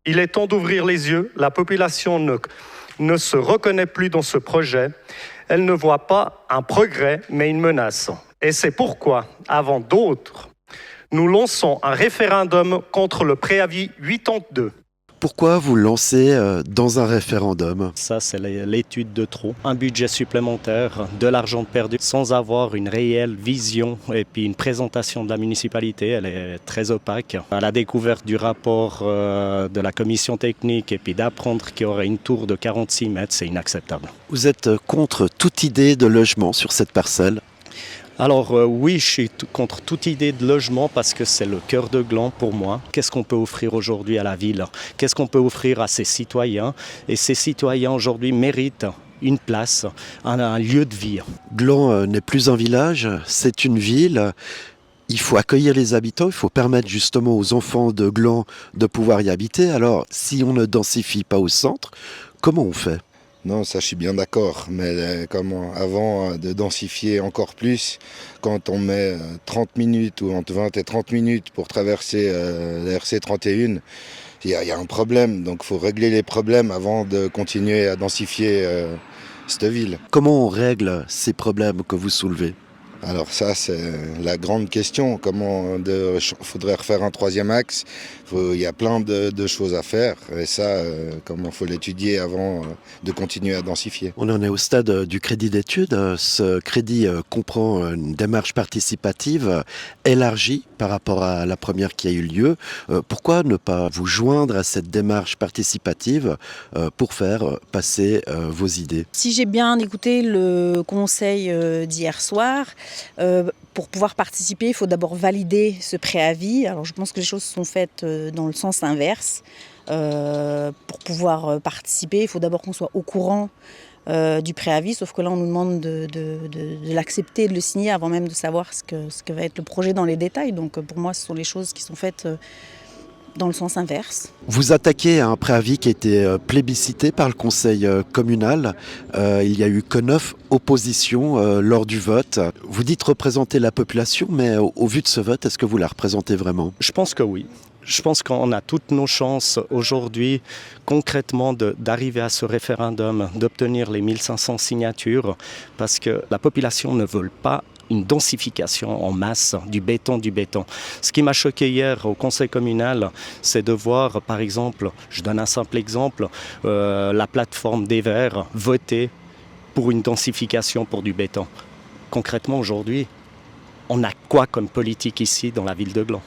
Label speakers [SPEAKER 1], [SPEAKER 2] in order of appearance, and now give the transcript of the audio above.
[SPEAKER 1] Il est temps d'ouvrir les yeux. La population ne se reconnaît plus dans ce projet. Elle ne voit pas un progrès, mais une menace. Et c'est pourquoi, avant d'autres, nous lançons un référendum contre le préavis 82.
[SPEAKER 2] Pourquoi vous lancez dans un référendum?
[SPEAKER 3] Ça, c'est l'étude de trop. Un budget supplémentaire, de l'argent perdu, sans avoir une réelle vision et puis une présentation de la municipalité. Elle est très opaque. À la découverte du rapport de la commission technique et puis d'apprendre qu'il y aurait une tour de 46 mètres, c'est inacceptable.
[SPEAKER 2] Vous êtes contre toute idée de logement sur cette parcelle?
[SPEAKER 3] Alors oui, je suis contre toute idée de logement parce que c'est le cœur de Gland pour moi. Qu'est-ce qu'on peut offrir aujourd'hui à la ville? Qu'est-ce qu'on peut offrir à ses citoyens? Et ces citoyens aujourd'hui méritent une place, un lieu de vie.
[SPEAKER 2] Gland n'est plus un village, c'est une ville. Il faut accueillir les habitants, il faut permettre justement aux enfants de Gland de pouvoir y habiter. Alors, si on ne densifie pas au centre, comment on fait?
[SPEAKER 4] Non, ça je suis bien d'accord, mais avant de densifier encore plus, quand on met 30 minutes ou entre 20 et 30 minutes pour traverser la RC 31, il y a un problème, donc il faut régler les problèmes avant de continuer à densifier cette ville.
[SPEAKER 2] Comment on règle ces problèmes que vous soulevez?
[SPEAKER 4] Alors ça, c'est la grande question. Faudrait refaire un troisième axe. Il y a plein de choses à faire. Et ça, comment faut l'étudier avant de continuer à densifier.
[SPEAKER 2] On en est au stade du crédit d'études. Ce crédit comprend une démarche participative élargie par rapport à la première qui a eu lieu. Pourquoi ne pas vous joindre à cette démarche participative pour faire passer vos idées?
[SPEAKER 5] Si j'ai bien écouté le conseil d'hier soir, pour pouvoir participer, il faut d'abord valider ce préavis. Alors je pense que les choses sont faites dans le sens inverse. Pour pouvoir participer, il faut d'abord qu'on soit au courant du préavis, sauf que là on nous demande de l'accepter, de le signer avant même de savoir ce que va être le projet dans les détails. Donc pour moi ce sont les choses qui sont faites dans le sens inverse.
[SPEAKER 2] Vous attaquez à un préavis qui a été plébiscité par le conseil communal. Il n'y a eu que 9 oppositions lors du vote. Vous dites représenter la population, mais au vu de ce vote, est-ce que vous la représentez vraiment?
[SPEAKER 3] Je pense que oui. Je pense qu'on a toutes nos chances aujourd'hui concrètement d'arriver à ce référendum, d'obtenir les 1500 signatures, parce que la population ne veut pas une densification en masse du béton. Ce qui m'a choqué hier au conseil communal, c'est de voir, par exemple, je donne un simple exemple, la plateforme des Verts voter pour une densification pour du béton. Concrètement, aujourd'hui, on a quoi comme politique ici dans la ville de Gland?